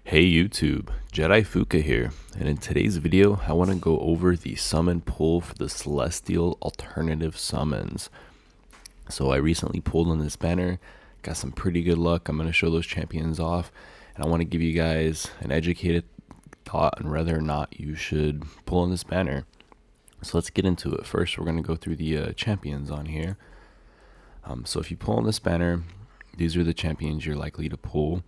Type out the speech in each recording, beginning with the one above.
Hey YouTube, Jedi Fuka here, and in today's video I want to go over the summon pull for the Celestial Alternative Summons. So I recently pulled on this banner, got some pretty good luck. I'm going to show those champions off, and I want to give you guys an educated thought on whether or not you should pull on this banner. So let's get into it. First we're going to go through the champions on here. So if you pull on this banner, these are the champions you're likely to pull.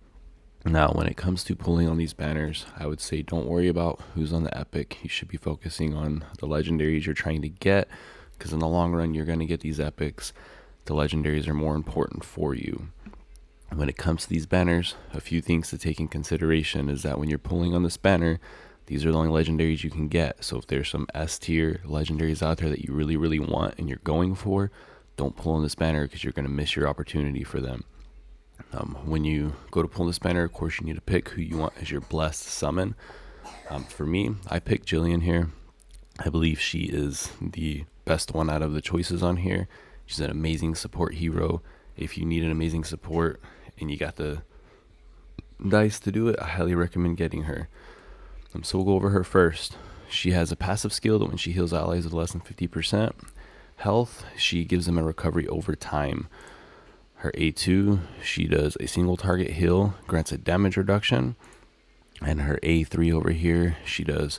Now, when it comes to pulling on these banners, I would say don't worry about who's on the epic. You should be focusing on the legendaries you're trying to get, because in the long run, you're going to get these epics. The legendaries are more important for you. When it comes to these banners, a few things to take in consideration is that when you're pulling on this banner, these are the only legendaries you can get. So if there's some S tier legendaries out there that you really, really want and you're going for, don't pull on this banner because you're going to miss your opportunity for them. When you go to pull this banner, of course, you need to pick who you want as your blessed summon. For me, I picked Jillian here. I believe she is the best one out of the choices on here. She's an amazing support hero. If you need an amazing support and you got the dice to do it, I highly recommend getting her. So we'll go over her first. She has a passive skill that when she heals allies with less than 50% health, she gives them a recovery over time. Her A2, she does a single target heal, grants a damage reduction. And her A3 over here, she does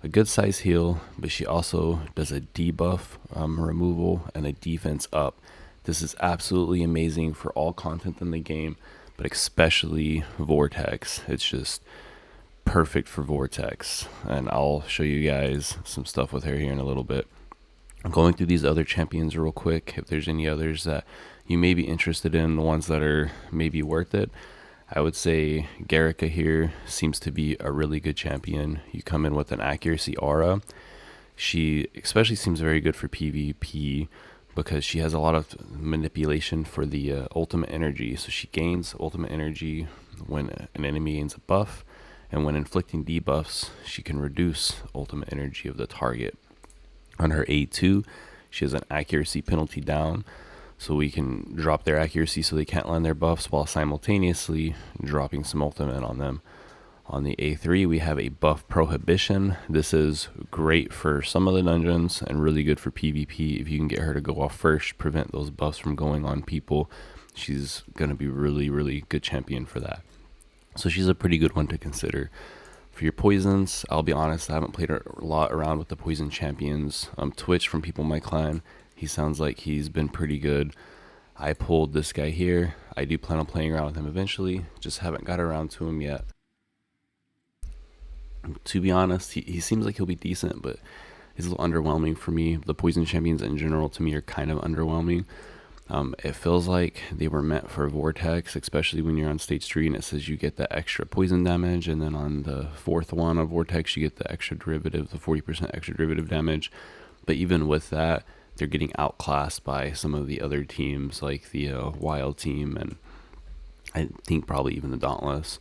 a good size heal, but she also does a debuff removal and a defense up. This is absolutely amazing for all content in the game, but especially Vortex. It's just perfect for Vortex. And I'll show you guys some stuff with her here in a little bit. I'm going through these other champions real quick. If there's any others that you may be interested in, the ones that are maybe worth it, I would say Garrica here seems to be a really good champion. You come in with an accuracy aura. She especially seems very good for PvP because she has a lot of manipulation for the ultimate energy. So she gains ultimate energy when an enemy gains a buff, and when inflicting debuffs, she can reduce ultimate energy of the target. On her A2, she has an accuracy penalty down, so we can drop their accuracy so they can't land their buffs while simultaneously dropping some ultimate on them. On the A3, we have a buff prohibition. This is great for some of the dungeons and really good for PvP. If you can get her to go off first, prevent those buffs from going on people, she's going to be really, really good champion for that. So she's a pretty good one to consider. For your poisons, I'll be honest, I haven't played a lot around with the poison champions. Twitch from people in my clan, he sounds like he's been pretty good. I pulled this guy here. I do plan on playing around with him eventually, just haven't got around to him yet. To be honest, he seems like he'll be decent, but he's a little underwhelming for me. The poison champions in general to me are kind of underwhelming. It feels like they were meant for Vortex, especially when you're on stage 3 and it says you get the extra poison damage, and then on the fourth one of Vortex you get the extra derivative, the 40% extra derivative damage. But even with that, they're getting outclassed by some of the other teams like the Wild team, and I think probably even the Dauntless.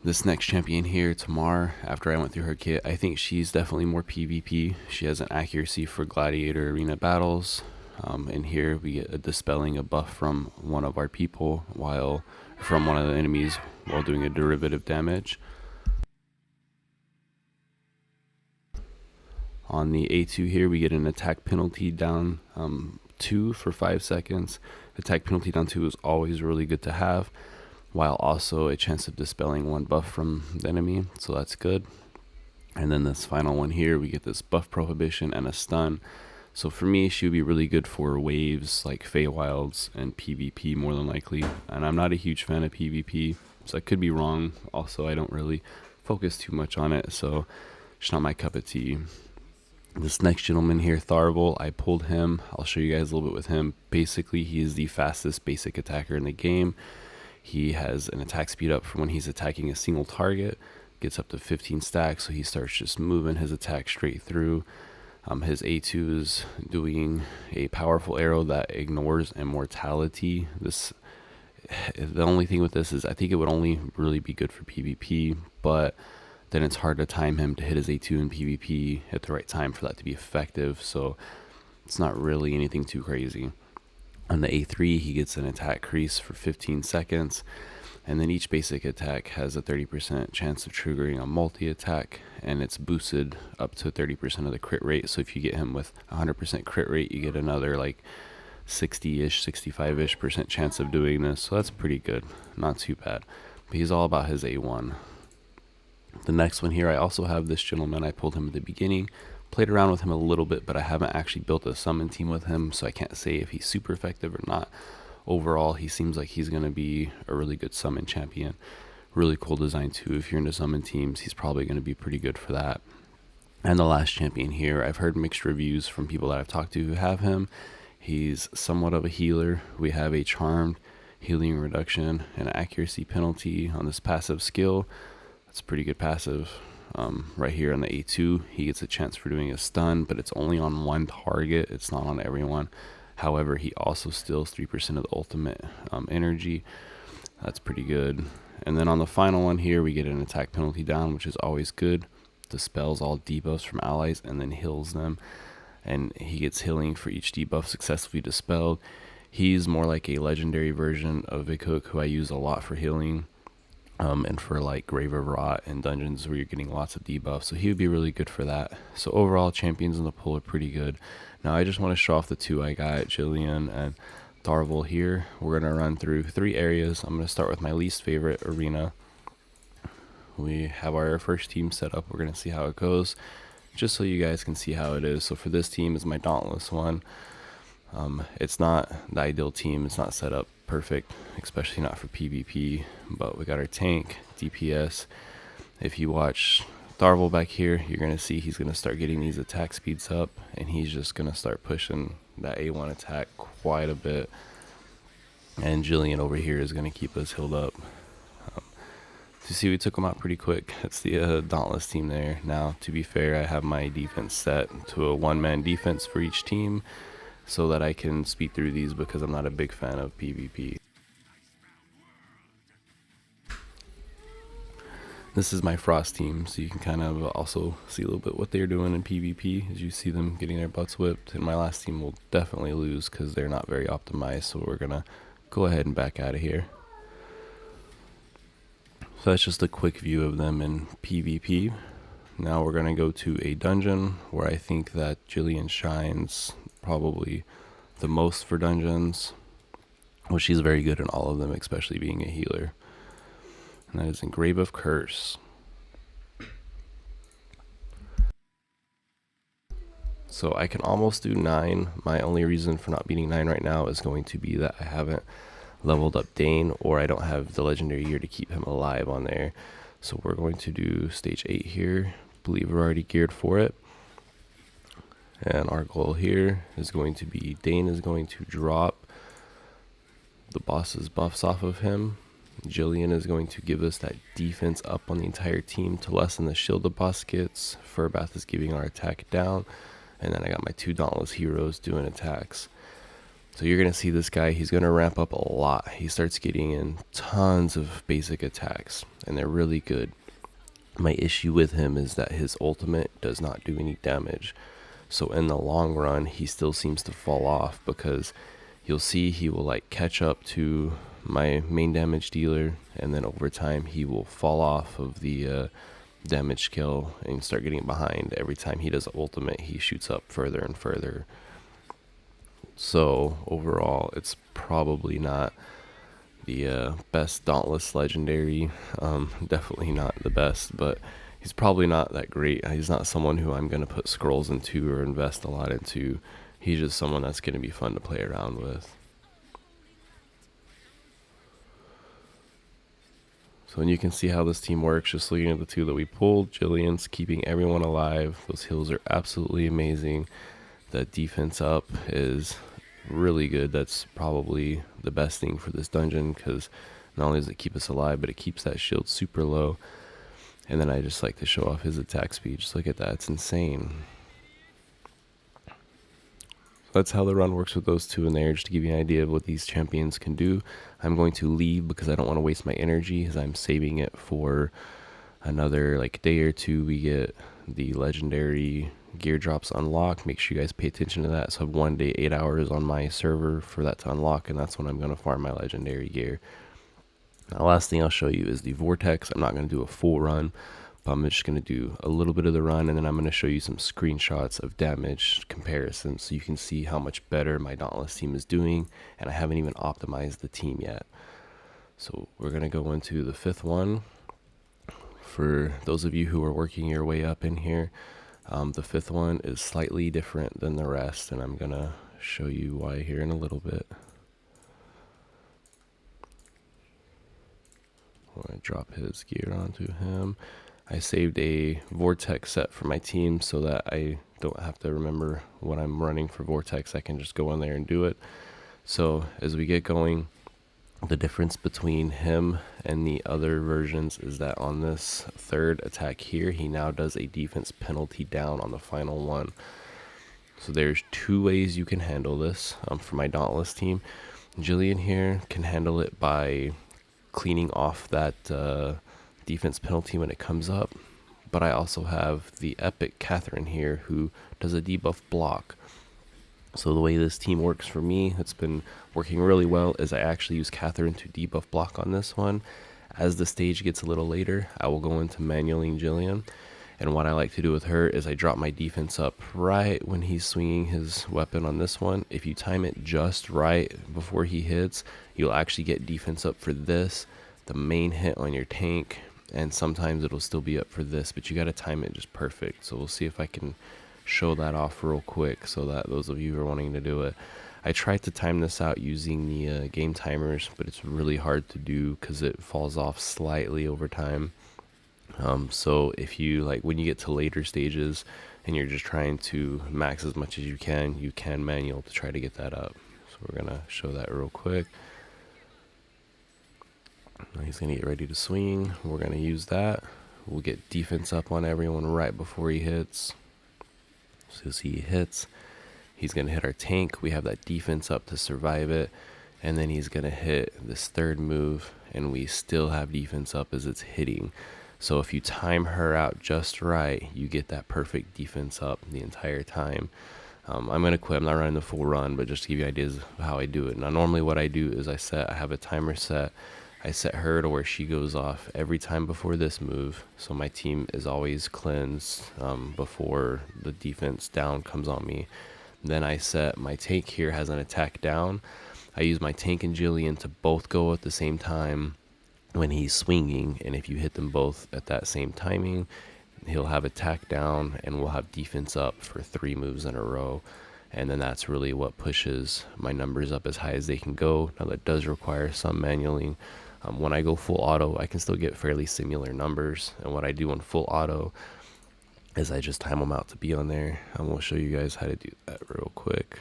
This next champion here, Tamar, after I went through her kit, I think she's definitely more PvP. She has an accuracy for gladiator arena battles. And here we get a dispelling a buff from one of our people from one of the enemies while doing a derivative damage. On the A2 here, we get an attack penalty down 2 for 5 seconds. Attack penalty down 2 is always really good to have, while also a chance of dispelling one buff from the enemy, so that's good. And then this final one here, we get this buff prohibition and a stun. So for me, she would be really good for waves like Feywilds and PvP more than likely. And I'm not a huge fan of PvP, so I could be wrong. Also, I don't really focus too much on it, so it's not my cup of tea. This next gentleman here, Tharvel, I pulled him. I'll show you guys a little bit with him. Basically, he is the fastest basic attacker in the game. He has an attack speed up for when he's attacking a single target. Gets up to 15 stacks, so he starts just moving his attack straight through. His A2 is doing a powerful arrow that ignores immortality. The only thing with this is I think it would only really be good for PvP, but then it's hard to time him to hit his A2 in PvP at the right time for that to be effective, so it's not really anything too crazy. On the A3, he gets an attack crease for 15 seconds, And then each basic attack has a 30% chance of triggering a multi-attack, and it's boosted up to 30% of the crit rate. So if you get him with 100% crit rate, you get another like 60-ish, 65-ish% chance of doing this. So that's pretty good, not too bad. But he's all about his A1. The next one here, I also have this gentleman. I pulled him at the beginning, played around with him a little bit, but I haven't actually built a summon team with him, so I can't say if he's super effective or not. Overall, he seems like he's going to be a really good summon champion. Really cool design too. If you're into summon teams, he's probably going to be pretty good for that. And the last champion here, I've heard mixed reviews from people that I've talked to who have him. He's somewhat of a healer. We have a charmed, healing reduction, and accuracy penalty on this passive skill. That's a pretty good passive. Right here on the A2, he gets a chance for doing a stun, but it's only on one target. It's not on everyone. However, he also steals 3% of the ultimate energy. That's pretty good. And then on the final one here, we get an attack penalty down, which is always good. Dispels all debuffs from allies and then heals them. And he gets healing for each debuff successfully dispelled. He's more like a legendary version of Vikuk, who I use a lot for healing. And for like Grave of Rot and dungeons where you're getting lots of debuffs. So he would be really good for that. So overall, champions in the pool are pretty good. Now I just want to show off the two I got, Jillian and Darvel here. We're going to run through 3 areas. I'm going to start with my least favorite arena. We have our first team set up. We're going to see how it goes, just so you guys can see how it is. So for this team is my Dauntless one. It's not the ideal team. It's not set up perfect, especially not for PvP, but we got our tank, DPS. If you watch Darvel back here, you're going to see he's going to start getting these attack speeds up, and he's just going to start pushing that A1 attack quite a bit. And Jillian over here is going to keep us healed up. You see, we took him out pretty quick. That's the Dauntless team there. Now, to be fair, I have my defense set to a one-man defense for each team, so that I can speed through these because I'm not a big fan of PvP. This is my Frost team, so you can kind of also see a little bit what they're doing in PvP as you see them getting their butts whipped. And my last team will definitely lose because they're not very optimized, so we're going to go ahead and back out of here. So that's just a quick view of them in PvP. Now we're going to go to a dungeon where I think that Jillian shines probably the most for dungeons. Well, she's very good in all of them, especially being a healer. And that is in Grave of Curse. So I can almost do 9. My only reason for not beating 9 right now is going to be that I haven't leveled up Dane, or I don't have the legendary gear to keep him alive on there. So we're going to do stage 8 here. Believe we're already geared for it. And our goal here is going to be Dane is going to drop the boss's buffs off of him. Jillian is going to give us that defense up on the entire team to lessen the shield the boss gets. Furbath is giving our attack down. And then I got my 2 Dauntless heroes doing attacks. So you're going to see this guy, he's going to ramp up a lot. He starts getting in tons of basic attacks, and they're really good. My issue with him is that his ultimate does not do any damage. So in the long run, he still seems to fall off because you'll see he will like catch up to my main damage dealer, and then over time he will fall off of the damage skill and start getting behind. Every time he does an ultimate, he shoots up further and further. So overall, it's probably not the best Dauntless legendary. Definitely not the best, but he's probably not that great. He's not someone who I'm going to put scrolls into or invest a lot into. He's just someone that's going to be fun to play around with. So and you can see how this team works just looking at the 2 that we pulled. Jillian's keeping everyone alive. Those heals are absolutely amazing. The defense up is really good. That's probably the best thing for this dungeon because not only does it keep us alive, but it keeps that shield super low. And then I just like to show off his attack speed. Just look at that. It's insane. That's how the run works with those 2 in there, just to give you an idea of what these champions can do. I'm going to leave because I don't want to waste my energy, as I'm saving it for another like day or 2. We get the legendary gear drops unlocked. Make sure you guys pay attention to that. So I have 1 day, 8 hours on my server for that to unlock, and that's when I'm going to farm my legendary gear. The last thing I'll show you is the Vortex. I'm not going to do a full run, but I'm just going to do a little bit of the run, and then I'm going to show you some screenshots of damage comparisons so you can see how much better my Dauntless team is doing, and I haven't even optimized the team yet. So we're going to go into the fifth one. For those of you who are working your way up in here, the fifth one is slightly different than the rest, and I'm going to show you why here in a little bit. I'm going to drop his gear onto him. I saved a Vortex set for my team so that I don't have to remember when I'm running for Vortex. I can just go in there and do it. So as we get going, the difference between him and the other versions is that on this third attack here, he now does a defense penalty down on the final one. So there's two ways you can handle this. For my Dauntless team, Jillian here can handle it by cleaning off that defense penalty when it comes up, but I also have the epic Catherine here who does a debuff block. So the way this team works for me, it's been working really well, is I actually use Catherine to debuff block on this one. As the stage gets a little later, I will go into manualing Jillian, and what I like to do with her is I drop my defense up right when he's swinging his weapon on this one. If you time it just right before he hits, you'll actually get defense up for this, the main hit on your tank, and sometimes it'll still be up for this, but you got to time it just perfect. So we'll see if I can show that off real quick so that those of you who are wanting to do it. I tried to time this out using the game timers, but it's really hard to do because it falls off slightly over time. So if you when you get to later stages and you're just trying to max as much as you can manual to try to get that up. So we're gonna show that real quick. Now he's gonna get ready to swing. We're gonna use that. We'll get defense up on everyone right before he hits. So you'll see he hits. He's gonna hit our tank. We have that defense up to survive it. And then he's gonna hit this third move, and we still have defense up as it's hitting. So if you time her out just right, you get that perfect defense up the entire time. I'm going to quit. I'm not running the full run, but just to give you ideas of how I do it. Now, normally what I do is I have a timer set. I set her to where she goes off every time before this move. So my team is always cleansed before the defense down comes on me. Then I set my tank here has an attack down. I use my tank and Jillian to both go at the same time when he's swinging, and if you hit them both at that same timing, he'll have attack down and we'll have defense up for 3 moves in a row. And then that's really what pushes my numbers up as high as they can go. Now that does require some manualing. When I go full auto, I can still get fairly similar numbers, and what I do on full auto is I just time them out to be on there. I'm going to show you guys how to do that real quick.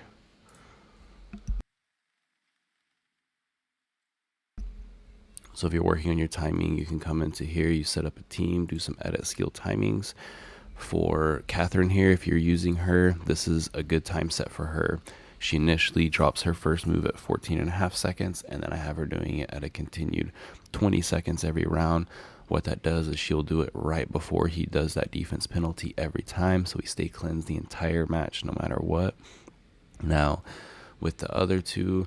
So if you're working on your timing, you can come into here, you set up a team, do some edit skill timings. For Catherine here, if you're using her, this is a good time set for her. She initially drops her first move at 14.5 seconds, and then I have her doing it at a continued 20 seconds every round. What that does is she'll do it right before he does that defense penalty every time, so we stay cleansed the entire match no matter what. Now, with the other two,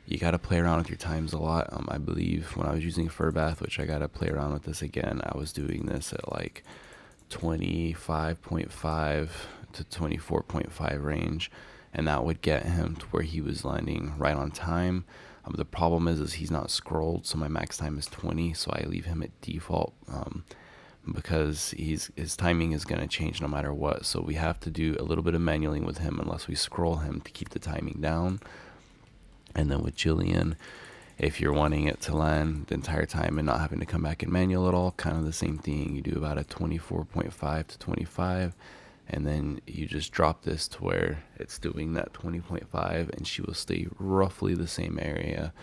you got to play around with your times a lot. I believe when I was using Furbath, which I got to play around with this again, I was doing this at 25.5 to 24.5 range, and that would get him to where he was landing right on time. The problem is he's not scrolled, so my max time is 20, so I leave him at default because his timing is going to change no matter what. So we have to do a little bit of manualing with him unless we scroll him to keep the timing down. And then with Jillian, if you're wanting it to land the entire time and not having to come back in manual at all, kind of the same thing. You do about a 24.5 to 25, and then you just drop this to where it's doing that 20.5, and she will stay roughly the same area.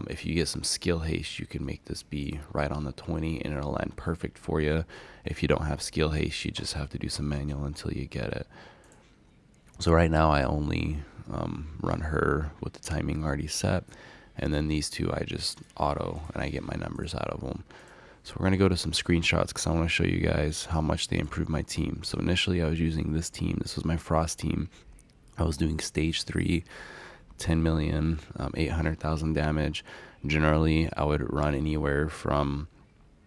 If you get some skill haste, you can make this be right on the 20, and it'll land perfect for you. If you don't have skill haste, you just have to do some manual until you get it. So right now I only run her with the timing already set, and then these two I just auto and I get my numbers out of them. So we're going to go to some screenshots because I want to show you guys how much they improved my team. So initially I was using this team. This was my Frost team. I was doing stage 3 10 million, 800,000 damage. Generally, I would run anywhere from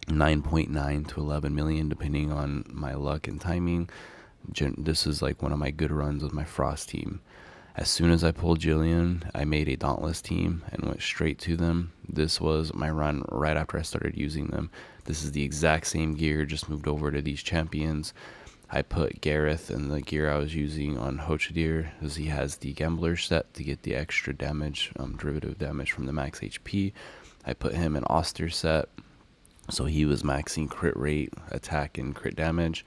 9.9 to 11 million, depending on my luck and timing. This is like one of my good runs with my Frost team. As soon as I pulled Jillian, I made a Dauntless team and went straight to them. This was my run right after I started using them. This is the exact same gear, just moved over to these champions. I put Gareth and the gear I was using on Hochadir, as he has the Gambler set to get the extra damage, derivative damage from the max HP. I put him in Oster set, so he was maxing crit rate, attack, and crit damage.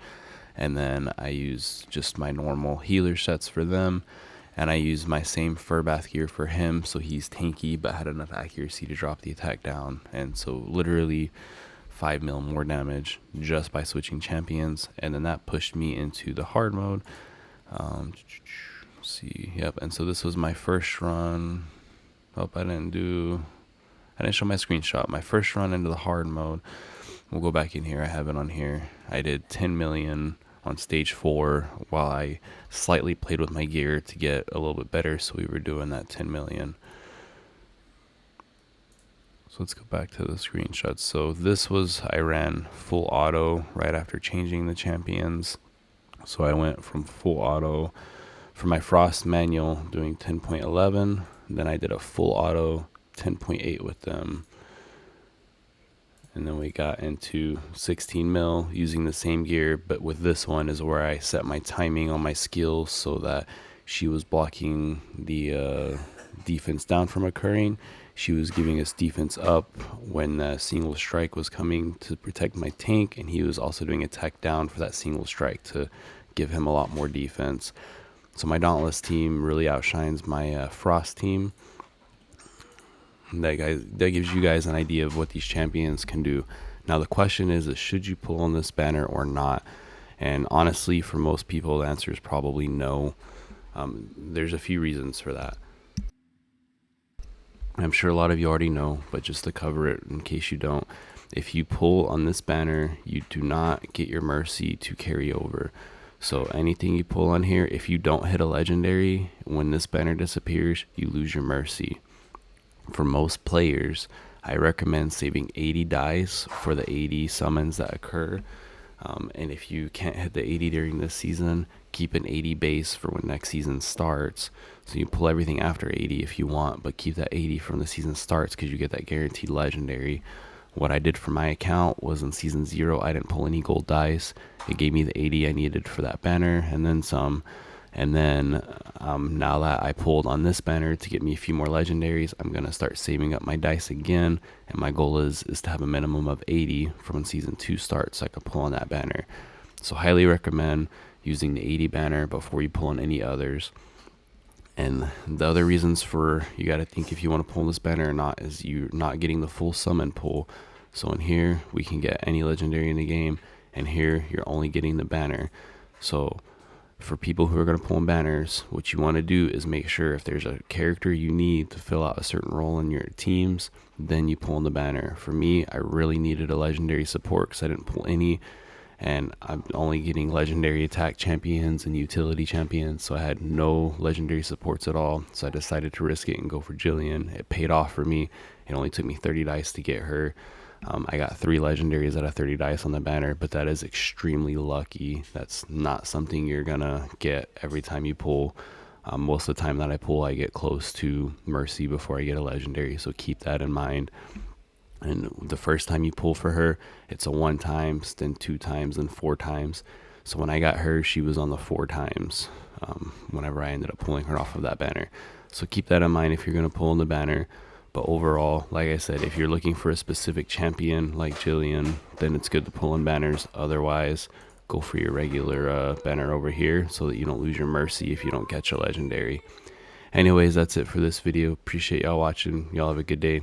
And then I used just my normal healer sets for them. And I used my same Furbath gear for him, so he's tanky but had enough accuracy to drop the attack down. And so literally 5 mil more damage just by switching champions. And then that pushed me into the hard mode. Let's see, yep. And so this was my first run. Oh, I didn't show my screenshot. My first run into the hard mode. We'll go back in here. I have it on here. I did 10 million on stage 4 while I slightly played with my gear to get a little bit better, so we were doing that 10 million. So let's go back to the screenshots. So this was, I ran full auto right after changing the champions. So I went from full auto for my Frost manual doing 10.11, then I did a full auto 10.8 with them. And then we got into 16 mil using the same gear, but with this one is where I set my timing on my skills so that she was blocking the defense down from occurring. She was giving us defense up when the single strike was coming to protect my tank, and he was also doing attack down for that single strike to give him a lot more defense. So my Dauntless team really outshines my Frost team. That gives you guys an idea of what these champions can do. Now the question is should you pull on this banner or not? And honestly, for most people, the answer is probably no. There's a few reasons for that. I'm sure a lot of you already know, but just to cover it in case you don't, if you pull on this banner, you do not get your mercy to carry over. So anything you pull on here, if you don't hit a legendary, when this banner disappears, you lose your mercy. For most players, I recommend saving 80 dice for the 80 summons that occur. And if you can't hit the 80 during this season, keep an 80 base for when next season starts. So you pull everything after 80 if you want, but keep that 80 from the season starts because you get that guaranteed legendary. What I did for my account was in season 0, I didn't pull any gold dice. It gave me the 80 I needed for that banner and then some. And then now that I pulled on this banner to get me a few more legendaries, I'm going to start saving up my dice again. And my goal is to have a minimum of 80 from when season 2 starts so I can pull on that banner. So highly recommend using the 80 banner before you pull on any others. And the other reasons for you got to think if you want to pull this banner or not is you're not getting the full summon pull. So in here, we can get any legendary in the game. And here, you're only getting the banner. So for people who are going to pull in banners, what you want to do is make sure if there's a character you need to fill out a certain role in your teams, then you pull in the banner. For me, I really needed a legendary support because I didn't pull any, and I'm only getting legendary attack champions and utility champions, so I had no legendary supports at all. So I decided to risk it and go for Jillian. It paid off for me. It only took me 30 dice to get her. I got 3 legendaries out of 30 dice on the banner, but that is extremely lucky. That's not something you're gonna get every time you pull. Most of the time that I pull, I get close to mercy before I get a legendary, so keep that in mind. And the first time you pull for her, it's a 1 times, then 2 times, then 4 times. So when I got her, she was on the 4 times whenever I ended up pulling her off of that banner. So keep that in mind if you're gonna pull in the banner. But overall, like I said, if you're looking for a specific champion like Jillian, then it's good to pull in banners. Otherwise, go for your regular banner over here so that you don't lose your mercy if you don't catch a legendary. Anyways, that's it for this video. Appreciate y'all watching. Y'all have a good day.